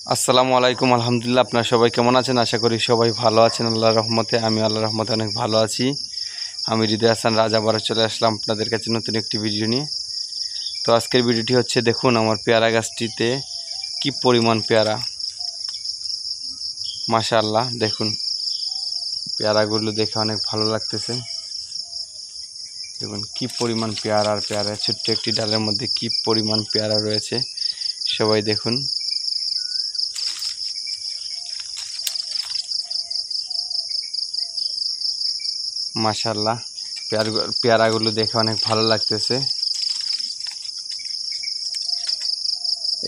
আসসালামু আলাইকুম। আলহামদুলিল্লাহ, আপনারা সবাই কেমন আছেন? আশা করি সবাই ভালো আছেন আল্লাহর রহমতে। আমি আল্লাহর রহমতে অনেক ভালো আছি। আমি হৃদয় হাসান রাজ আবারও চলে আসলাম আপনাদের কাছে নতুন একটি ভিডিও নিয়ে। তো আজকের ভিডিওটি হচ্ছে, দেখুন আমার পেয়ারা গাছটিতে কি পরিমাণ পেয়ারা, মাশাআল্লাহ। দেখুন পেয়ারাগুলো দেখে অনেক ভালো লাগতেছে। দেখুন কি পরিমাণ পেয়ারা, আর পেয়ারা ছোট্ট একটি ডালের মধ্যে কি পরিমাণ পেয়ারা রয়েছে, সবাই দেখুন। মাশাআল্লাহ, পেয়ারাগুলো দেখে অনেক ভালো লাগতেছে।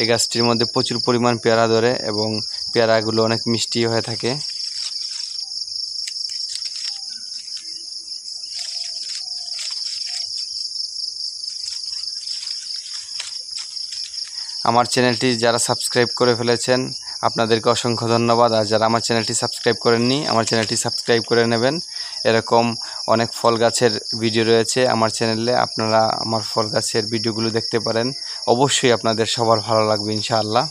এই গাছটির মধ্যে প্রচুর পরিমাণ পেয়ারা ধরে এবং পেয়ারাগুলো অনেক মিষ্টি হয়ে থাকে। আমার চ্যানেলটি যারা সাবস্ক্রাইব করে ফেলেছেন আপনাদেরকে অসংখ্য ধন্যবাদ। আর যারা আমার চ্যানেলটি সাবস্ক্রাইব করেননি, আমার চ্যানেলটি সাবস্ক্রাইব করে নেবেন। এরকম অনেক ফল গাছের ভিডিও রয়েছে আমার চ্যানেলে, আপনারা আমার ফল গাছের ভিডিওগুলো দেখতে পারেন। অবশ্যই আপনাদের সবার ভালো লাগবে ইনশাআল্লাহ।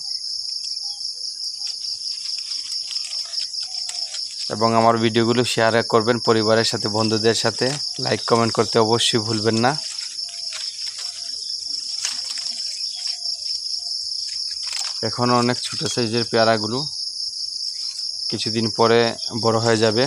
এবং আমার ভিডিওগুলো শেয়ার করবেন পরিবারের সাথে, বন্ধুদের সাথে। লাইক কমেন্ট করতে অবশ্যই ভুলবেন না। এখনও অনেক ছোটো সাইজের পেয়ারাগুলো, কিছুদিন পরে বড় হয়ে যাবে।